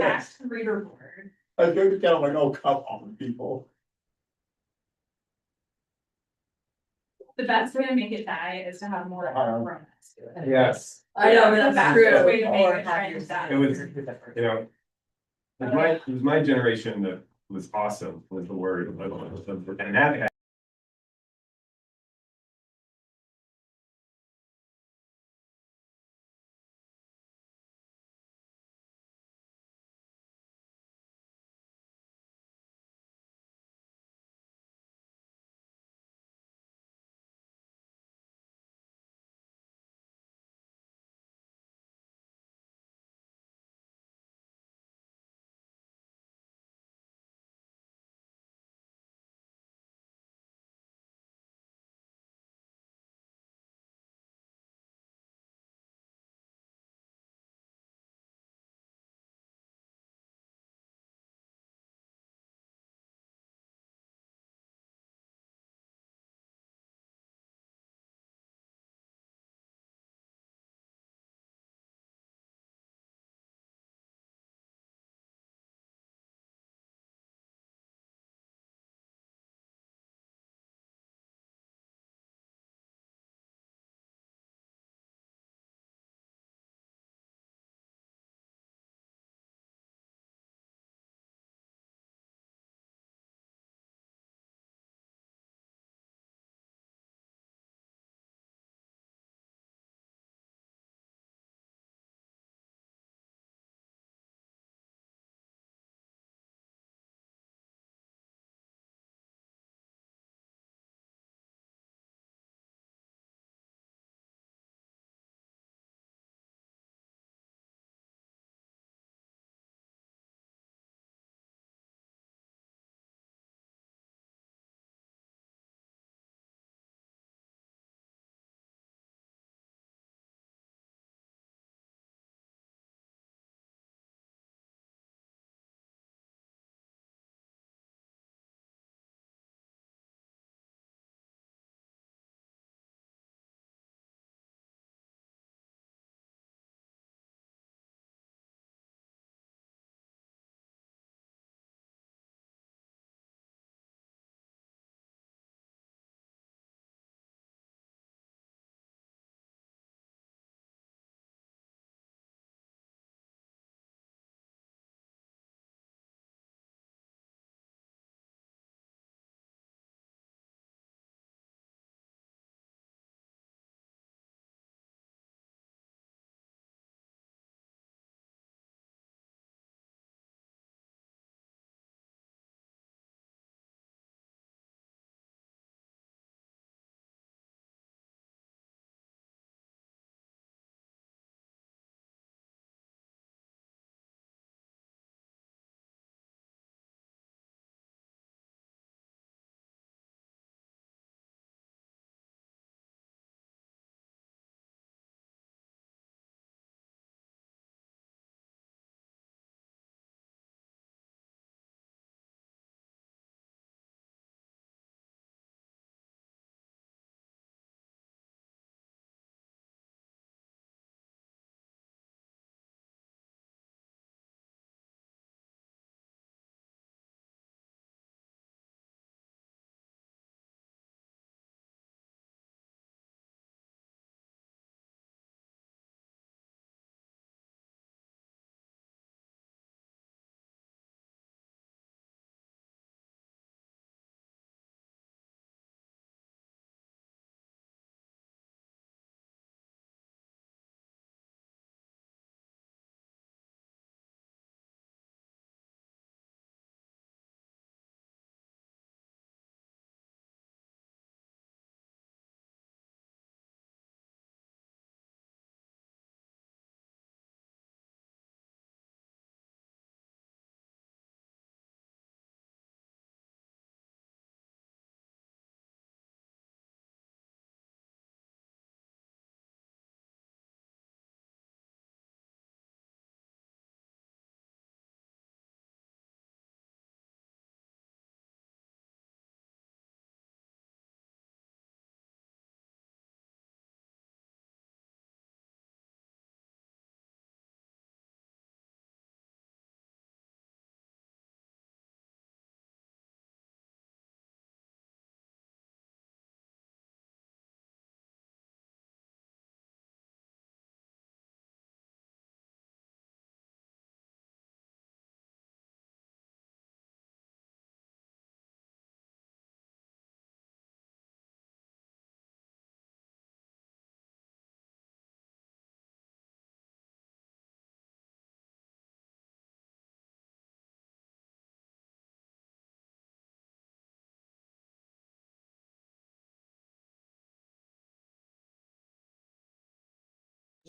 packed reader board. I was going to tell them, like, oh, come on, people. The best way to make it die is to have more romance to it. Yes, I know, That's that's the true. way to make Or it have try your and die. it was, you know. It was my generation that was awesome with the word, and that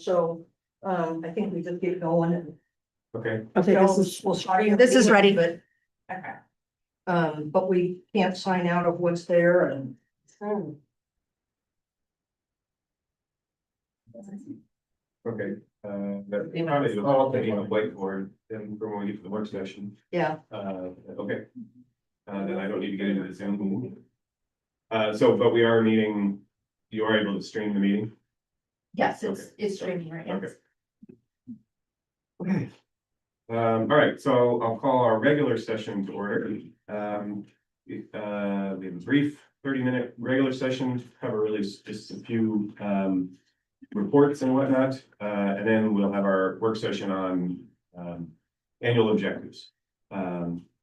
So, I think we just get going and. Okay, Okay, We'll start. this is ready. But, Okay. but we can't sign out of what's there and. okay, that's probably the whole thing on whiteboard, then from when we get to the work session, Yeah, okay. Then I don't need to get into the Zoom. So, but we are meeting, you are able to stream the meeting? Yes, Okay. it's streaming right now. Okay. Okay. All right, so I'll call our regular session to order. We have a brief 30-minute regular session to cover really just a few reports and whatnot. And then we'll have our work session on annual objectives.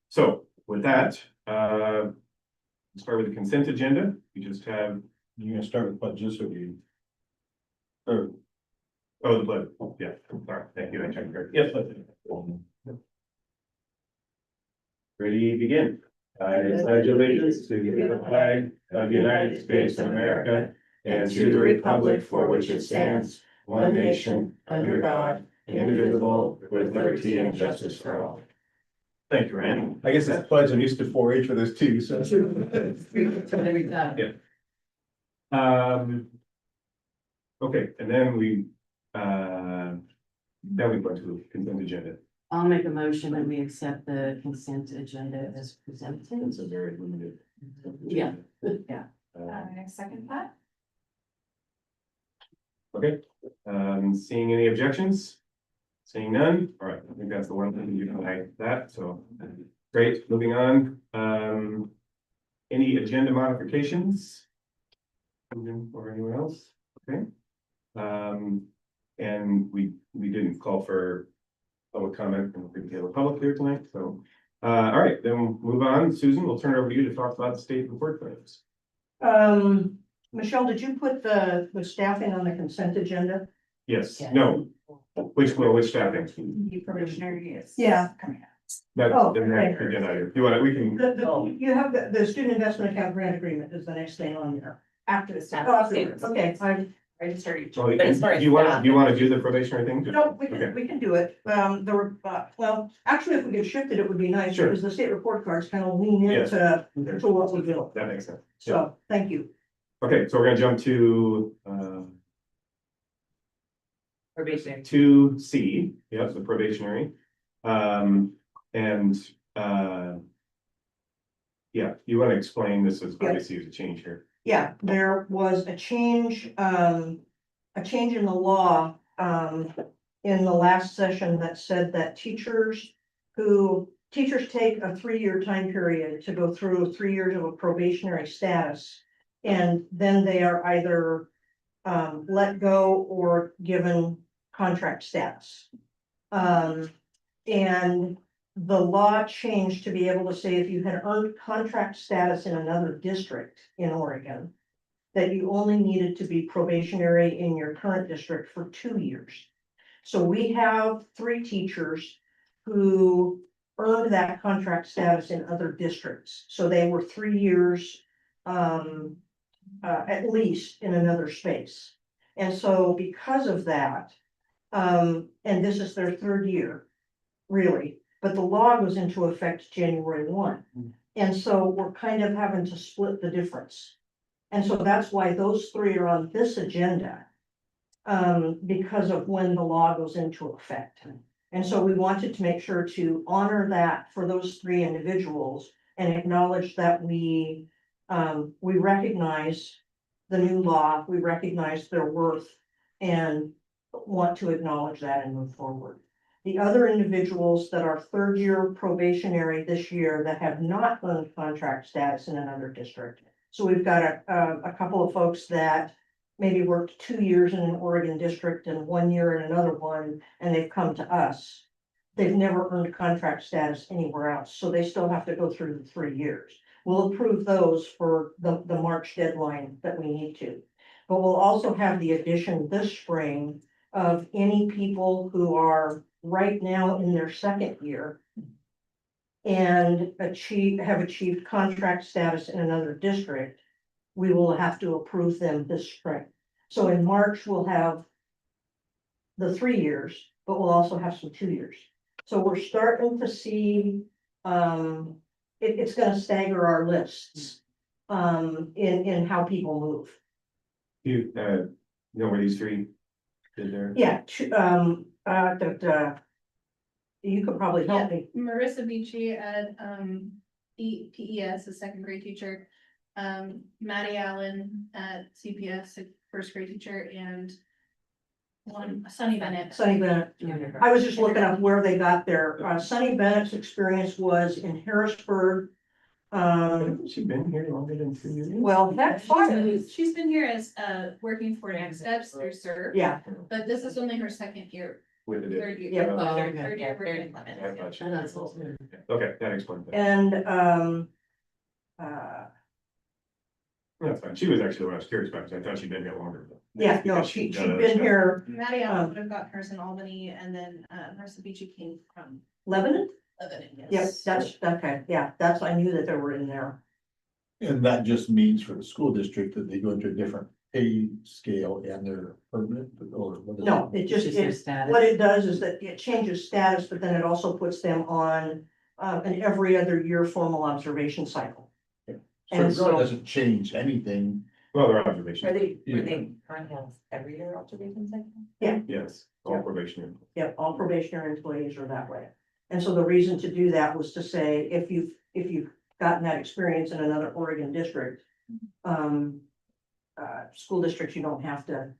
So with that, let's start with the consent agenda. We just have, You're gonna start with budgets or you? Or, oh, the blood, yeah, sorry, thank you, I checked here. Yes, let's. Ready, begin. I pledge allegiance to the flag of the United States of America and to the republic for which it stands, one nation, under God, indivisible, with liberty and justice for all. Thank you, Ryan. I guess it's pledge, I'm used to 4-H for this too, so. Yeah. Okay, and then we go to the consent agenda. I'll make a motion that we accept the consent agenda as presented. It's a very limited. Yeah. I second that. Okay, seeing any objections? Seeing none, all right, I think that's the one thing you can like that, so, great, moving on. Any agenda modifications? Or anyone else? Okay. And we didn't call for public comment, and we have a public here tonight, so. All right, then we'll move on. Susan, we'll turn it over to you to talk about the state report claims. Michelle, did you put the staffing on the consent agenda? Yes, Yeah. no, which staffing? The probationary is. Yeah. Coming up. That's Oh, the next okay. agenda item. You want it, we can, You have the student investment account grant agreement is the next thing on there. After the staff. Oh, afterwards. Okay, I just started. well, But as far as do you want, staff- do you want to do the probationary thing? no, Okay. we can do it. There were, well, actually, if we could shift it, it would be nice, Sure. because the state report cards kind of lean Yes. into what we do. That makes sense. So, thank you. Okay, so we're gonna jump to, Probationary. 2C, yes, the probationary. And, yeah, you want to explain this as obviously there's a change here. Yeah, there was a change in the law, in the last session that said that teachers take a 3-year time period to go through 3 years of a probationary status. And then they are either, let go or given contract status. And the law changed to be able to say if you had earned contract status in another district in Oregon, that you only needed to be probationary in your current district for 2 years. So we have 3 teachers who earned that contract status in other districts. So they were 3 years, at least in another space. And so because of that, and this is their 3rd year, really, but the law goes into effect January 1. And so we're kind of having to split the difference. And so that's why those 3 are on this agenda. Because of when the law goes into effect. And so we wanted to make sure to honor that for those 3 individuals and acknowledge that we recognize the new law, we recognize their worth and want to acknowledge that and move forward. The other individuals that are 3rd year probationary this year that have not earned contract status in another district. So we've got a couple of folks that maybe worked 2 years in an Oregon district and 1 year in another one, and they've come to us. They've never earned contract status anywhere else, so they still have to go through the 3 years. We'll approve those for the March deadline that we need to. But we'll also have the addition this spring of any people who are right now in their 2nd year and have achieved contract status in another district. We will have to approve them this spring. So in March, we'll have the 3 years, but we'll also have some 2 years. So we're starting to see, it's gonna stagger our lists. In how people move. You, know where these three did their? Yeah, you could probably help me. Marissa Beachy at PES, a second grade teacher. Maddie Allen at CPS, a first grade teacher, and Sunny Bennett. Sunny Bennett. I was just looking up where they got their, Sunny Bennett's experience was in Harrisburg. Hasn't she been here longer than 2 years? Well, that's fine. She's been here as working for Next Steps through SERV, Yeah, but this is only her second year, With it. third year. Yeah. Oh, okay. Third year working I Lemon. thought she- And that's also- Okay, that explains that. and, That's fine. She was actually what I was curious about, because I thought she'd been here longer. yeah, no, Because she'd done other been stuff. here, Maddie Allen would have gotten hers in Albany, and then Marissa Beachy came from Lebanon? Lebanon, yes. Yep, that's, okay, yeah, that's, I knew that they were in there. And that just means for the school district that they go into a different pay scale and they're permanent, or what is it? No, it just, Just their it, status. what it does is that it changes status, but then it also puts them on, an every other year formal observation cycle. So it and really so- doesn't change anything. Well, their observation. they currently have every year observation cycle? Yes, all Yeah. probation. Yep, all probationary employees are that way. And so the reason to do that was to say, if you've gotten that experience in another Oregon district, school districts, you don't have to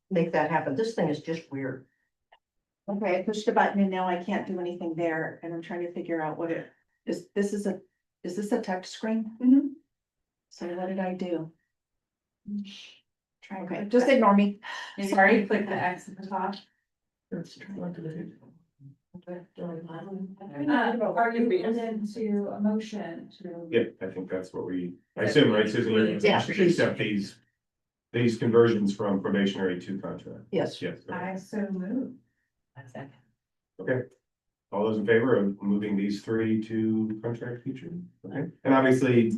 make that happen. This thing is just weird. Okay, I pushed a button and now I can't do anything there, and I'm trying to figure out what it is. Is this a touch screen? Mhm. So what did I do? Try and Okay, click just that. ignore me. Maybe Sorry. click the X at the top. Are you into a motion to? Yeah, I think that's what I assume, right, Susan? you Yeah, should please. Accept these conversions from probationary to contract. Yes. Yes. okay. I so move. Okay. All those in favor of moving these three to contract teacher? Okay, and obviously,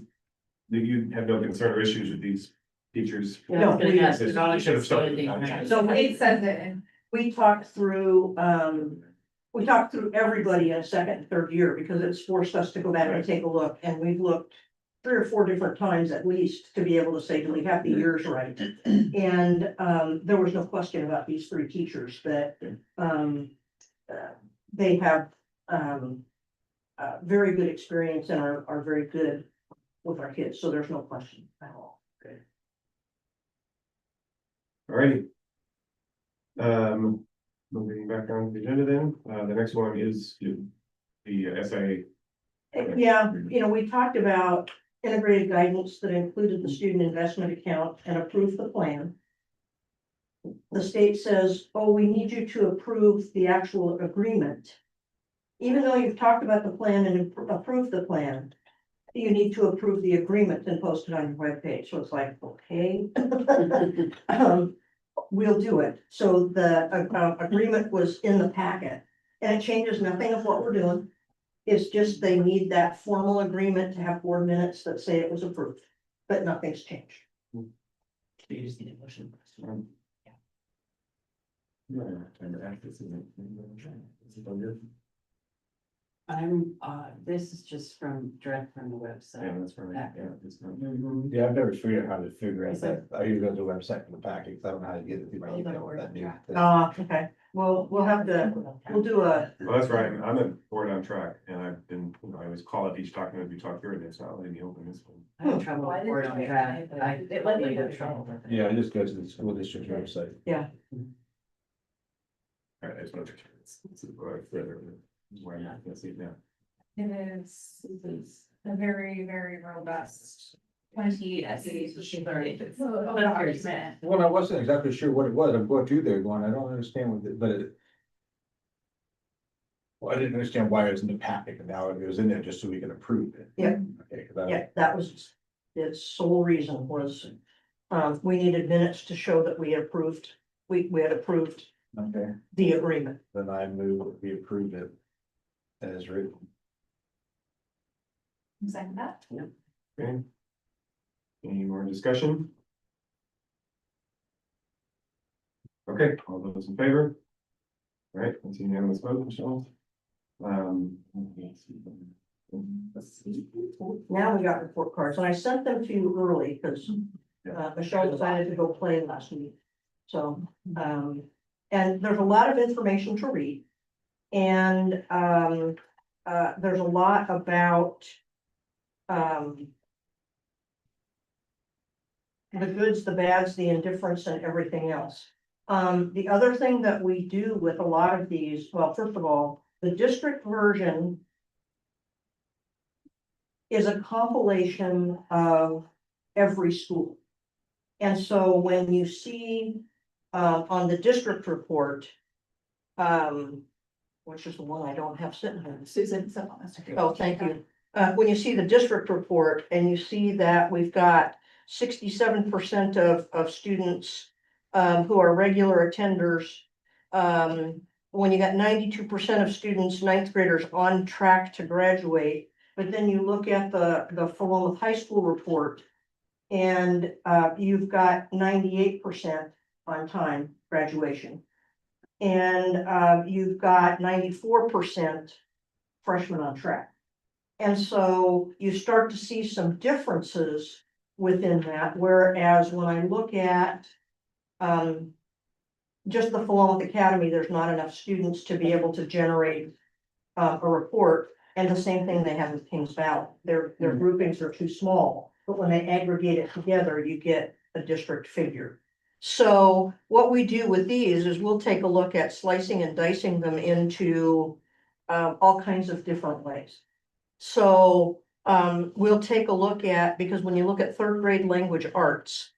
you have no concern or issues with these teachers. Yeah, I was No, gonna we- ask, you they're not should have started the expanding, contract. So It says it in. we talked through everybody in a second and third year because it's forced us to go back and take a look. And we've looked 3 or 4 different times at least to be able to say, do we have the years right? And there was no question about these 3 teachers that they have very good experience and are very good with our kids. So there's no question at all. Alrighty. Moving back on the agenda then, the next one is the SIA. Yeah, we talked about integrated guidance that included the student investment account and approved the plan. The state says, oh, we need you to approve the actual agreement. Even though you've talked about the plan and approved the plan, you need to approve the agreement and post it on your webpage. So it's like, okay. We'll do it. So the agreement was in the packet and it changes nothing of what we're doing. It's just they need that formal agreement to have 4 minutes that say it was approved, but nothing's changed. You just need a motion. This is just direct from the Yeah, website. that's right. Yeah, it's not- Yeah, I've never figured out how to figure out that. I usually go to the website for the packet, because I don't know how to get it through my You gotta email. work That on new track. thing. Okay, well, we'll do a, Well, that's right, I'm at board on track, and I've been, I always call up each document we talk through, and it's not letting me open this one. I have trouble with Word on track, but I definitely have trouble with it. Yeah, I just go to the school district website. Alright, I just want to check. It's why I'm not gonna see it now. It is a very, very robust 20 essays. Document. Well, I wasn't exactly sure what it was. I'm going through there going, I don't understand what it, but it. Well, I didn't understand why it was in the packet, and now it was in there just so we could approve it. Yeah. Okay, 'cause I- yeah, that was its sole reason was, we needed minutes to show that we approved, we had approved Okay, the agreement. then I move that we approve it as written. Second that. Okay. Any more discussion? Okay, all those in favor? All right, that's a unanimous vote, Michelle. Let's see. Now we got report cards, and I sent them to you early, because Michelle decided to go play last week. So, and there's a lot of information to read. And, there's a lot about, the goods, the bads, the indifference, and everything else. The other thing that we do with a lot of these, well, first of all, the district version is a compilation of every school. And so when you see, on the district report, which is the one I don't have sitting here. Susan, so that's okay. Oh, thank you. When you see the district report and you see that we've got 67% of students who are regular attenders. When you got 92% of students, ninth graders on track to graduate, but then you look at the Philomath High School report and you've got 98% on time graduation. And you've got 94% freshmen on track. And so you start to see some differences within that, whereas when I look at just the Philomath Academy, there's not enough students to be able to generate a report. And the same thing they have with Kings Valley. Their groupings are too small, but when they aggregate it together, you get a district figure. So what we do with these is we'll take a look at slicing and dicing them into all kinds of different ways. So we'll take a look at, because when you look at third grade language arts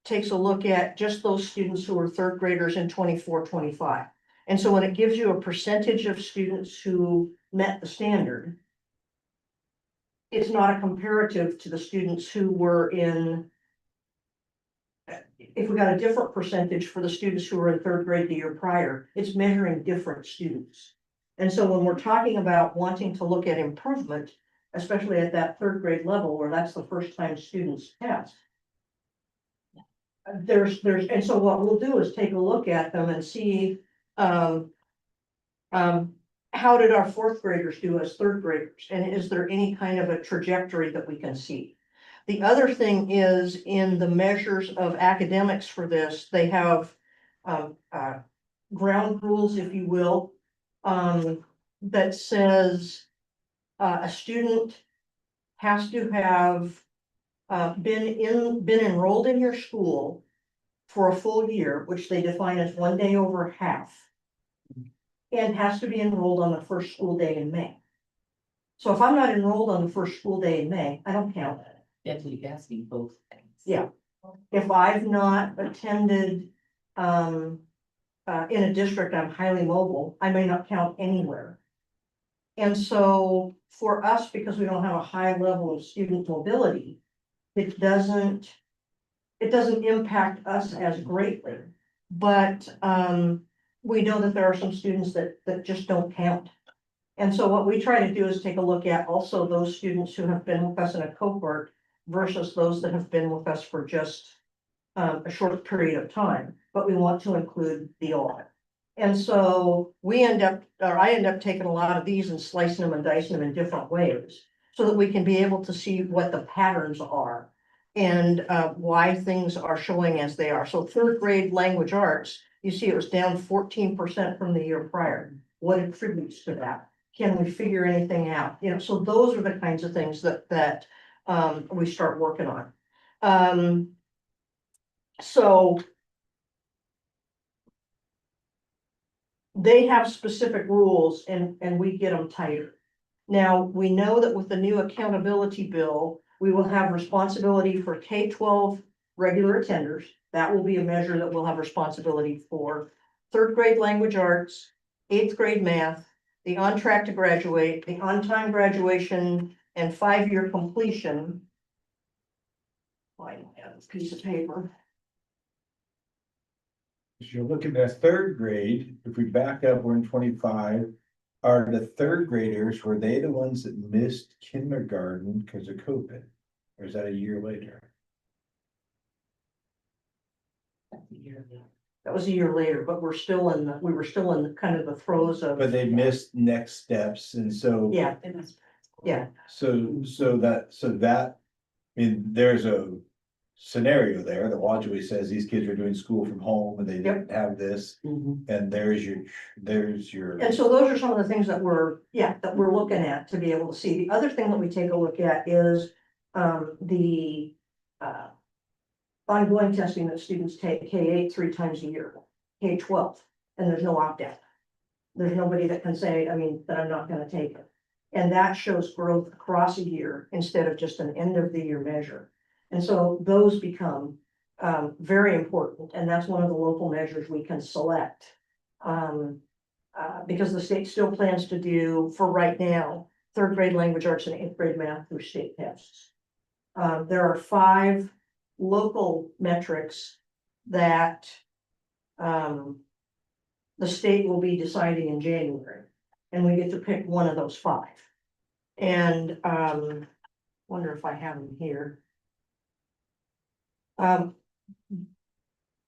takes a look at just those students who are third graders in 24-25. And so when it gives you a percentage of students who met the standard, it's not a comparative to the students who were in, if we got a different percentage for the students who were in third grade the year prior, it's measuring different students. And so when we're talking about wanting to look at improvement, especially at that third grade level, where that's the first time students test, and so what we'll do is take a look at them and see, how did our fourth graders do as third graders? And is there any kind of a trajectory that we can see? The other thing is in the measures of academics for this, they have ground rules, if you will, that says a student has to have been enrolled in your school for a full year, which they define as 1 day over half, and has to be enrolled on the first school day in May. So if I'm not enrolled on the first school day in May, I don't count. That's what you're asking both things. Yeah. If I've not attended in a district I'm highly mobile, I may not count anywhere. And so for us, because we don't have a high level of student mobility, it doesn't impact us as greatly. But we know that there are some students that just don't count. And so what we try to do is take a look at also those students who have been with us in a cohort versus those that have been with us for just a short period of time, but we want to include the audit. And so I end up taking a lot of these and slicing them and dicing them in different ways so that we can be able to see what the patterns are and why things are showing as they are. So third grade language arts, you see it was down 14% from the year prior. What attributes to that? Can we figure anything out? You know, so those are the kinds of things that we start working on. So they have specific rules and we get them tighter. Now, we know that with the new accountability bill, we will have responsibility for K-12 regular attenders. That will be a measure that we'll have responsibility for. Third grade language arts, eighth grade math, the on track to graduate, the on time graduation and 5-year completion. I don't have this piece of paper. If you're looking at third grade, if we back up, we're in 25. Are the third graders, were they the ones that missed kindergarten because of COVID? Or is that a year later? That was a year later, but we were still in the kind of the throes of. But they missed next steps, and so. Yeah, yeah, So that, I mean, there's a scenario there that logically says these kids are doing school from home and they didn't have this, Mhm. and there's your. and so those are some of the things that we're looking at to be able to see. The other thing that we take a look at is, the, ongoing testing that students take, K-8 3 times a year, K-12, and there's no opt-out. There's nobody that can say, I mean, that I'm not gonna take it. And that shows growth across a year instead of just an end of the year measure. And so those become very important, and that's one of the local measures we can select. Because the state still plans to do, for right now, third grade language arts and eighth grade math through state tests. There are 5 local metrics that the state will be deciding in January, and we get to pick one of those 5. And wonder if I have them here.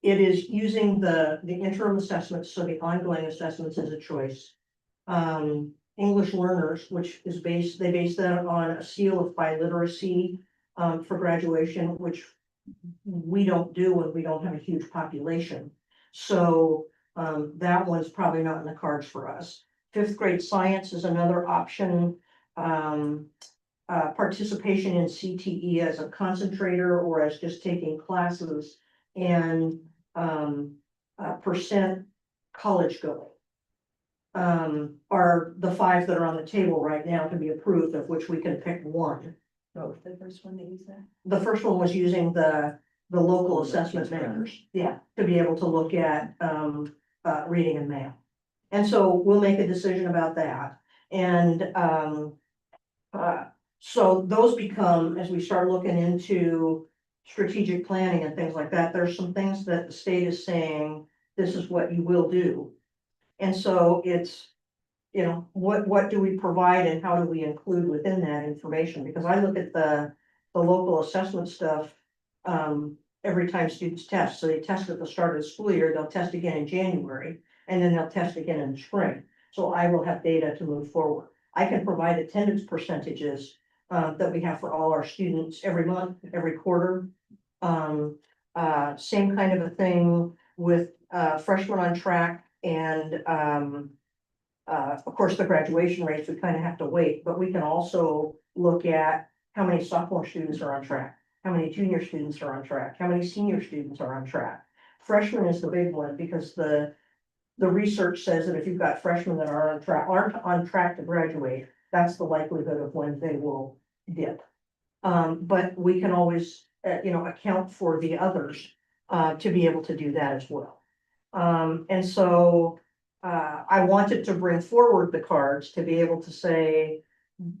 It is using the interim assessments, so the ongoing assessments is a choice. English learners, which is they base that on a seal of biliteracy for graduation, which we don't do when we don't have a huge population. So that one's probably not in the cards for us. 5th grade science is another option. Participation in CTE as a concentrator or as just taking classes, and percent college going. Are the 5 that are on the table right now to be approved, of which we can pick one. Oh, the first one that you said. The first one was using the local assessment measures, yeah, to be able to look at reading and math. And so we'll make a decision about that. And so those become, as we start looking into strategic planning and things like that, there's some things that the state is saying, this is what you will do. And so it's, you know, what do we provide and how do we include within that information? Because I look at the local assessment stuff every time students test. So they test at the start of the school year, they'll test again in January, and then they'll test again in the spring. So I will have data to move forward. I can provide attendance percentages that we have for all our students every month, every quarter. Same kind of a thing with freshmen on track, and of course, the graduation rates, we kind of have to wait, but we can also look at how many sophomore students are on track, how many junior students are on track, how many senior students are on track. Freshman is the big one, because the research says that if you've got freshmen that aren't on track to graduate, that's the likelihood of when they will dip. But we can always, account for the others, to be able to do that as well. And so, I wanted to bring forward the cards to be able to say,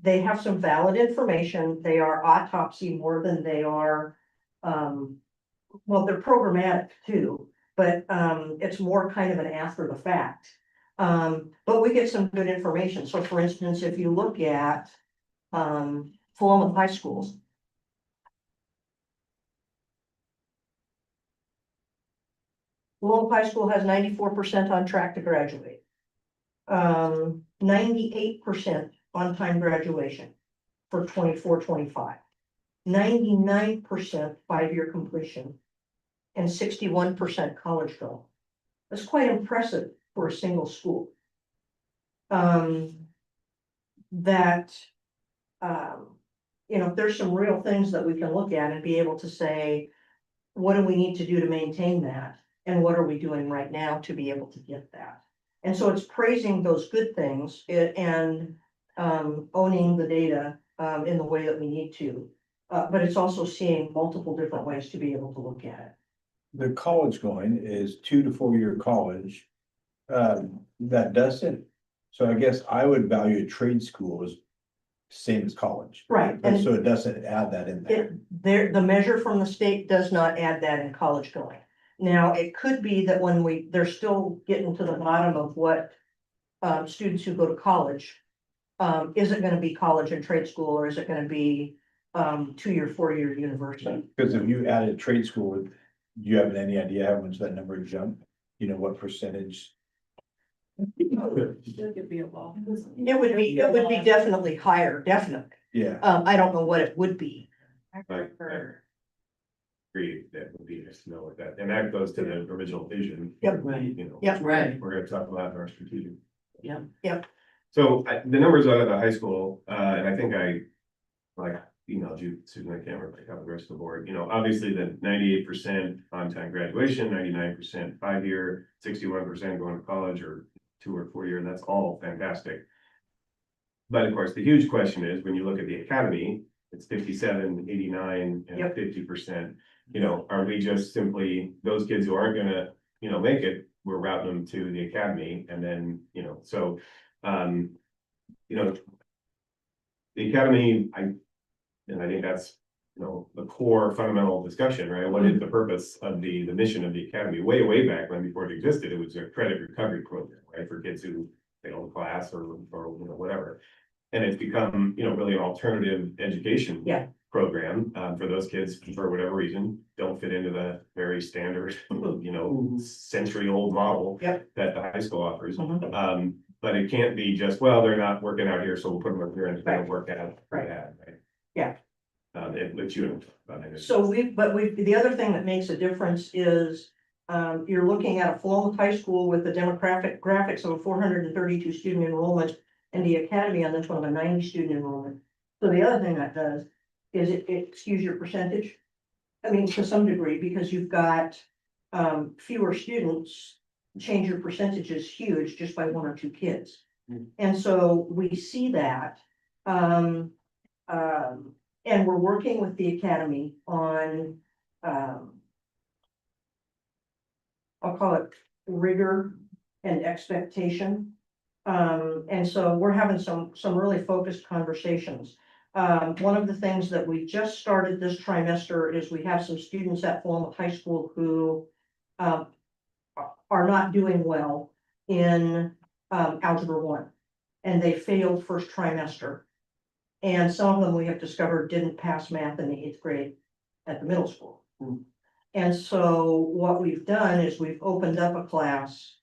they have some valid information. They are autopsy more than they are, well, they're programmatic too, but it's more kind of an after the fact. But we get some good information. So for instance, if you look at Philomath High Schools. Philomath High School has 94% on track to graduate. 98% on-time graduation for 24-25. 99% 5-year completion. And 61% college go. That's quite impressive for a single school. There's some real things that we can look at and be able to say, what do we need to do to maintain that? And what are we doing right now to be able to get that? And so it's praising those good things and owning the data in the way that we need to. But it's also seeing multiple different ways to be able to look at it. The college going is 2 to 4 year college. That doesn't, so I guess I would value a trade school as same as college. Right, And and so it doesn't add that in there. the measure from the state does not add that in college going. Now, it could be that when they're still getting to the bottom of what students who go to college. Is it gonna be college and trade school, or is it gonna be 2-year, 4-year university? Because if you added trade school, Do you have any idea how much that number jumped? You know, what percentage? It could be a law. It would be definitely higher, definitely. Yeah, I don't know what it would be. Like, agree, that would be nice to know what that, and that goes to the original vision. Yep. Right. You know. Yep. Right. We're gonna talk about in our strategic. Yep. Yep. So the numbers out of the high school, and I think I, like, emailed you, Susan, I can't remember, like, how the rest of the board, you know, obviously the 98% on-time graduation, 99% 5-year, 61% going to college or 2 or 4 year, that's all fantastic. But of course, the huge question is, when you look at the academy, it's 57, 89, and Yep. 50%. You know, are we just simply, those kids who aren't gonna, you know, make it, we're routing them to the academy, and then, you know, so, you know. The academy, and I think that's, you know, the core fundamental discussion, right? What is the purpose of the mission of the academy? Way back when, before it existed, it was a credit recovery program, right? For kids who failed class or, you know, whatever. And it's become, you know, really an alternative education. Yeah. Program, for those kids, for whatever reason, don't fit into the very standard, you know, century-old model. Yep. That the high school offers. Mhm. But it can't be just, well, they're not working out here, so we'll put them up here and if they don't Right. work out. Right. Right? Yeah. Which you don't. But I guess- So the other thing that makes a difference is, you're looking at a Philomath High School with the demographic graphics of a 432 student enrollment. And the academy on this one of a 90 student enrollment. So the other thing that does is it skews your percentage. I mean, to some degree, because you've got, fewer students, change your percentages huge just by 1 or 2 kids. And so we see that, and we're working with the academy on, I'll call it rigor and expectation. And so we're having some really focused conversations. One of the things that we just started this trimester is we have some students at Philomath High School who, are not doing well in, Algebra 1. And they failed first trimester. And some of them we have discovered didn't pass math in the 8th grade at the middle school. And so what we've done is we've opened up a class.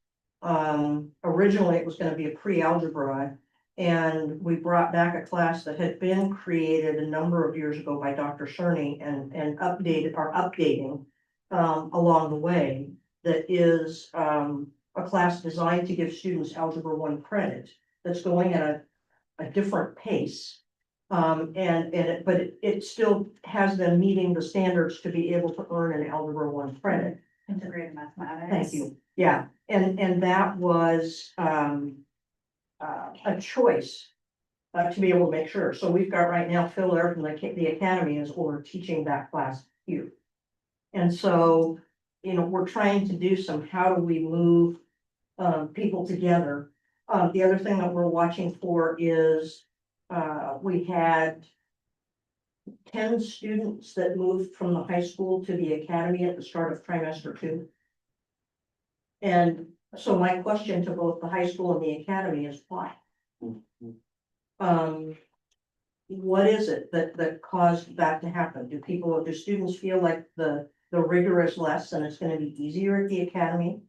Originally it was gonna be a pre-algebra. And we brought back a class that had been created a number of years ago by Dr. Cerny and updating along the way. That is, a class designed to give students Algebra 1 credit that's going at a different pace. But it still has them meeting the standards to be able to earn an Algebra 1 credit. Integrated mathematics. Thank you. Yeah, and that was, a choice. To be able to make sure. So we've got right now Phil there from the academy is over teaching that class here. And so, you know, we're trying to do some, how do we move, people together? The other thing that we're watching for is, we had 10 students that moved from the high school to the academy at the start of trimester 2. And so my question to both the high school and the academy is why? What is it that caused that to happen? Do students feel like the rigor is less and it's gonna be easier at the academy?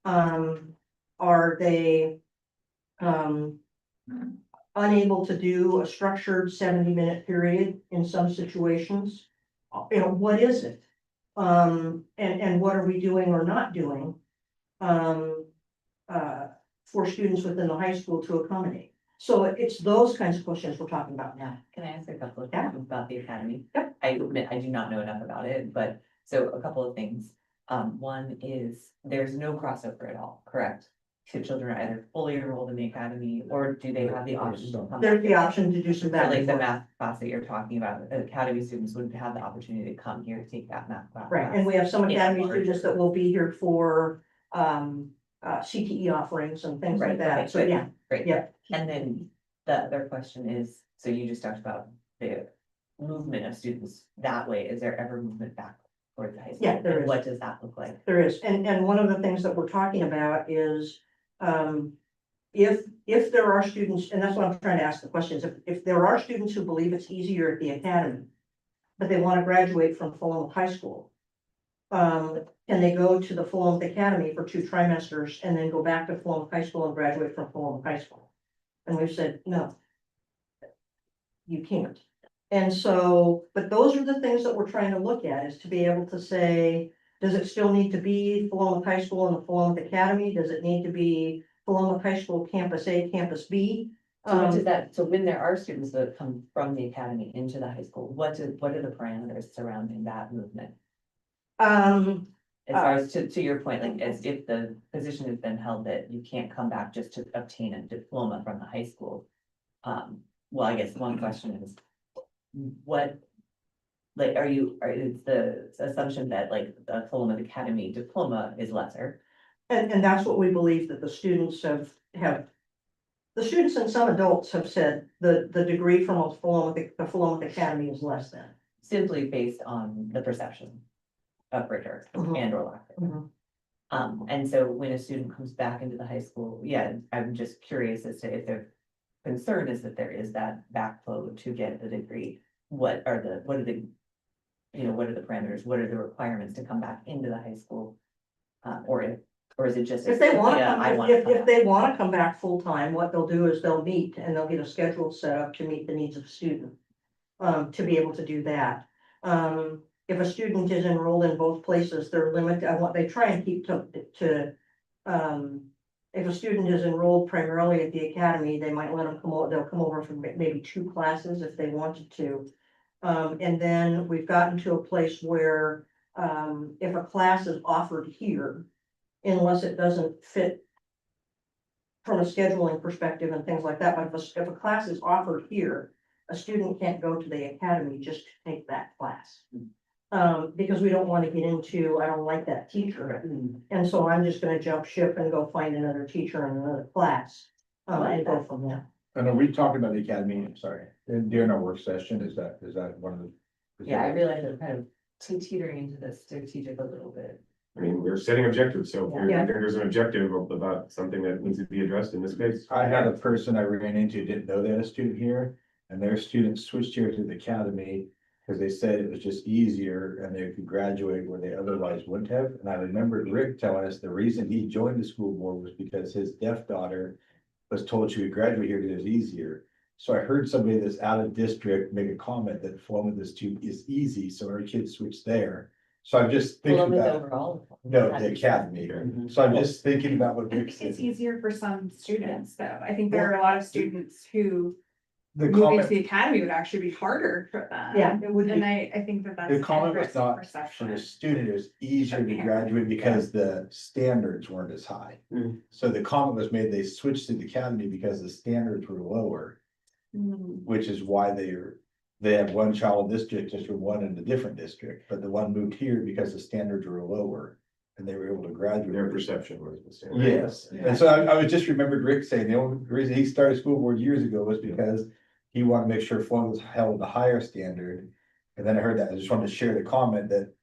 Are they, unable to do a structured 70-minute period in some situations? You know, what is it? And what are we doing or not doing? For students within the high school to accommodate. So it's those kinds of questions we're talking about now. Can I ask a couple of Yeah. questions about the academy? Yep. I admit I do not know enough about it, but so a couple of things. One is there's no crossover at all, correct? So children are either fully enrolled in the academy or do they have the option to come? There's the option to do some So like back. the math class that you're talking about, the academy students would have the opportunity to come here to take that math class. Right, and we have some Yeah. academy students that will be here for, CTE offerings and things like Right, that, okay, so good. yeah. Great. Yeah. And then the other question is, so you just talked about the movement of students that way. Is there ever movement back towards the high school? Yeah, there And is. what does that look like? There is, and one of the things that we're talking about is, if there are students, and that's what I'm trying to ask the questions, if there are students who believe it's easier at the academy, but they want to graduate from Philomath High School, Can they go to the Philomath Academy for 2 trimesters and then go back to Philomath High School and graduate from Philomath High School? And we've said, no. You can't. And so, but those are the things that we're trying to look at, is to be able to say, does it still need to be Philomath High School and the Philomath Academy? Does it need to be Philomath High School Campus A, Campus B? So what does that, so when there are students that come from the academy into the high school, what are the parameters surrounding that movement? As far as to your point, like as if the position has been held that you can't come back just to obtain a diploma from the high school. Well, I guess one question is, what? Like, is the assumption that like the Philomath Academy diploma is lesser? And that's what we believe, that the students have. The students and some adults have said the degree from the Philomath Academy is less than. Simply based on the perception of rigor Mhm. and or lack thereof. Mhm. And so when a student comes back into the high school, yeah, I'm just curious as to if their concern is that there is that backflow to get the degree. What are the parameters, what are the requirements to come back into the high school? Or is it just? If they want to, yeah, I come, wanna if come they back. want to come back full-time, what they'll do is they'll meet and they'll get a schedule set up to meet the needs of the student. To be able to do that. If a student is enrolled in both places, they're limited, they try and keep if a student is enrolled primarily at the academy, they might let them they'll come over for maybe 2 classes if they wanted to. And then we've gotten to a place where, if a class is offered here, unless it doesn't fit from a scheduling perspective and things like that, but if a class is offered here, a student can't go to the academy just to take that class. Because we don't want to get into, I don't like that teacher, and so I'm just gonna jump ship and go find another teacher in another class. And go from there. And are we talking about the academy, I'm sorry, during our work session, is that one of the? Yeah, I realize I'm kind of teetering into the strategic a little bit. I mean, we're setting objectives, so if Yeah. there's an objective about something that needs to be addressed in this case. I had a person I ran into, didn't know they had a student here, and their student switched here to the academy. Cause they said it was just easier and they could graduate where they otherwise wouldn't have, and I remembered Rick telling us the reason he joined the school board was because his deaf daughter. Was told she would graduate here because it was easier, so I heard somebody that's out of district make a comment that Philomath is easy, so our kids switch there. So I'm just thinking Philomath about, overall. no, the academy, Mhm. so I'm just thinking about what I Rick think it's said. easier for some students, though. I think there are a lot of students who The moving to comment, the academy would actually be harder for them. Yeah, it would be. And I think that that's. the comment kind of was not for perception. the student, it was easier to Yeah. graduate because the standards weren't as high. Mm. So the comment was made, they switched to the academy because the standards were lower, Mm. which is why they have one child district, just for one in a different district, but the one moved here because the standards were lower. And they were able to graduate. Their perception was the same. Yes, and so I was just remembered Rick saying the only reason he started school board years ago was because he wanted to make sure Flint was held a higher standard. And then I heard that, I just wanted to share the comment that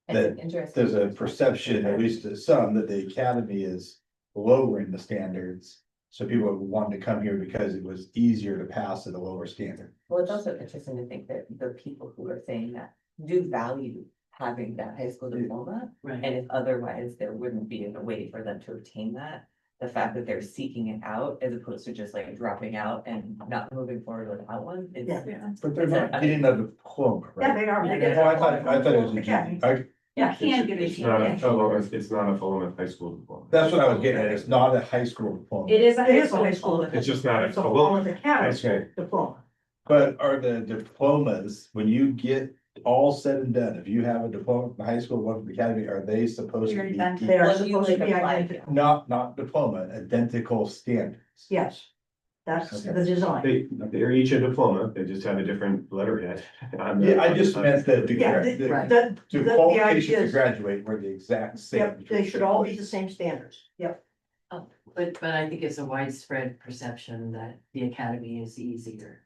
It's interesting. there's a perception, at least to some, that the academy is lowering the standards. So people wanted to come here because it was easier to pass at a lower standard. Well, it's also interesting to think that the people who are saying that do value having that high school diploma. Right. And if otherwise there wouldn't be a way for them to obtain that, the fact that they're seeking it out as opposed to just like dropping out and not moving forward without one. Yeah. Yeah. But they're not getting a diploma, Yeah, right? they are. They Yeah, get Oh, I thought it was a Academy. GED. Yeah, can get a It's not a GED. Philomath, it's not a Philomath high school diploma. That's what I was getting at, it's not a high school diploma. It is a It high is a high school. school. It's just not a It's a Philomath. Philomath Academy Okay. diploma. But are the diplomas, when you get all said and done, if you have a diploma from high school, one from the academy, are they supposed to Already be? done. They are Well, you supposed to like be apply, identical. Not diploma, identical standards. Yes, that's Okay. the design. They're each a diploma, they just have a different letterhead. on the- Yeah, I just meant that Yeah, Right. the the qualifications idea to is- graduate were the exact same. Yep, they should all be the same standards. Yep. But I think it's a widespread perception that the academy is easier.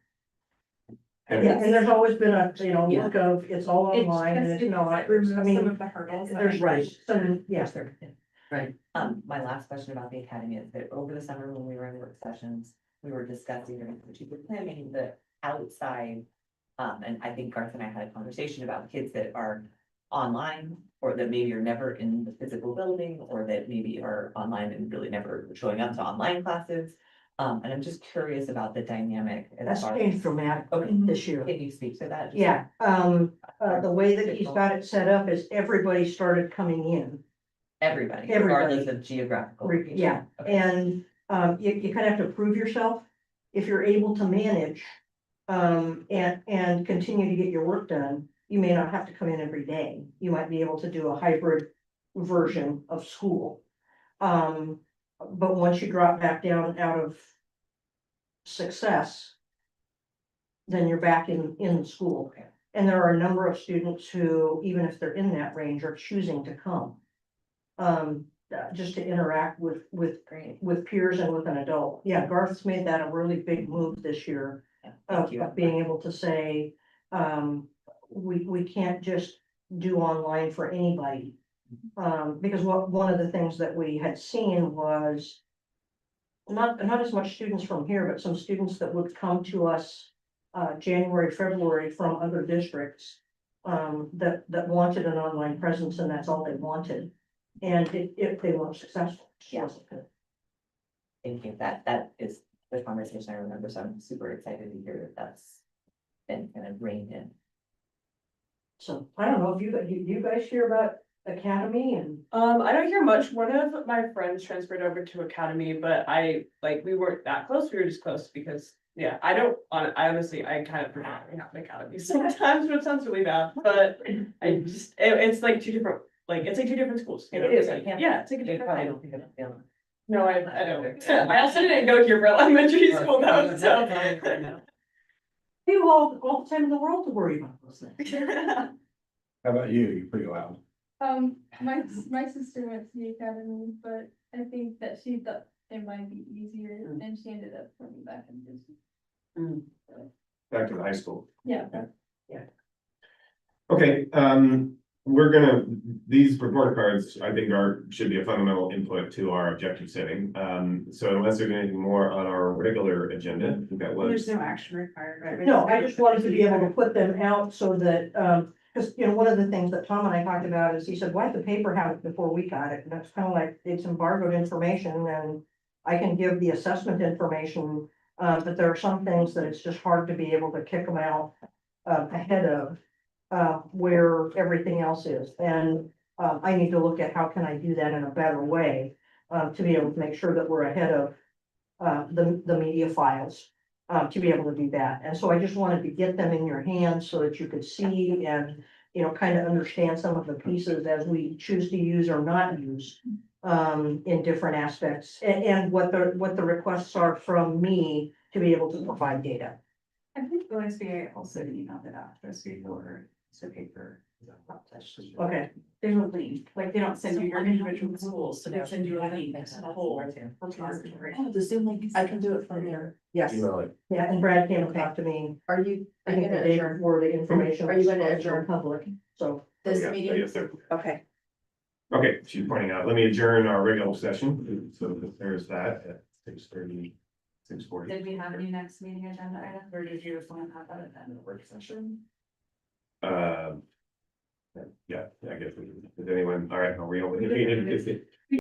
And Yeah, and there's always been a, Yeah. look of, it's all online and it's not, I Removes some mean, of the hurdles. that there's I right, think- some, yes, Right. My last question about the academy is that over the summer when we were in work sessions, we were discussing during strategic planning the outside. And I think Garth and I had a conversation about kids that are online or that maybe are never in the physical building, or that maybe are online and really never showing up to online classes. And I'm just curious about the dynamic. as That's far changed as- dramatically this year. Can you speak to that? Yeah, the way that he's got it set up is everybody started coming in. Everybody, Everybody. regardless of geographical. location. Yeah, Okay. and, you kind of have to prove yourself. If you're able to manage, and continue to get your work done, you may not have to come in every day. You might be able to do a hybrid version of school. But once you drop back down out of success, then you're back in school. Okay. And there are a number of students who, even if they're in that range, are choosing to come. Just to interact with Great. peers and with an adult. Yeah, Garth's made that a really big move this year Yeah, of Thank you. being able to say, we can't just do online for anybody. Because one of the things that we had seen was not as much students from here, but some students that would come to us January, February from other districts that wanted an online presence, and that's all they wanted. And if they weren't successful, it wasn't good. Thank you. That is the conversation I remember, so I'm super excited to hear that that's been kind of reined in. So I don't know if you guys hear about Academy and. I don't hear much. One of my friends transferred over to Academy, but we weren't that close. We were just close because, yeah, I honestly, I kind of forgot we have an Academy sometimes, which sounds really bad, but it's like two different, it's like two different schools. You know, It is, it's like, yeah. yeah, it's like a They different probably kind. don't think of it feeling. No, I don't. I also didn't go here for elementary school though, so. You all the time in the world to worry about those things. How about you? You're pretty loud. My sister went to the academy, but I think that she thought it might be easier and she ended up coming back and just. Back to the high school. Yeah. Okay, these report cards, I think should be a fundamental input to our objective setting. So unless there's anything more on our regular agenda, I think that was. There's no action required, right? No, I just wanted to be able to put them out so that, because, one of the things that Tom and I talked about is he said, why did the paper have it before we got it? And that's kind of like, it's embargoed information and I can give the assessment information, but there are some things that it's just hard to be able to kick them out ahead of where everything else is. And I need to look at how can I do that in a better way to be able to make sure that we're ahead of the media files. To be able to do that. And so I just wanted to get them in your hands so that you could see and, kind of understand some of the pieces as we choose to use or not use. In different aspects and what the requests are from me to be able to provide data. I think the OSBA also emailed it out to us before, so paper. Okay, There's a link, like they don't send you your individual schools, so they send you a link to the whole repository. Oh, the Zoom link. I can do it from there. yes, Email it. yeah, and Brad came and talked to me, Are you, I think the day before the information. Are you gonna was adjourn? Public, so. this Yeah, meeting? yes, sir. Okay. Okay, she's pointing out, let me adjourn our regular session, so there's that at 6:30, 6:40. Did we have any next meeting agenda item, or did you just want to have that at the end of the work session? Yeah, I guess, did anyone, all right, are we open?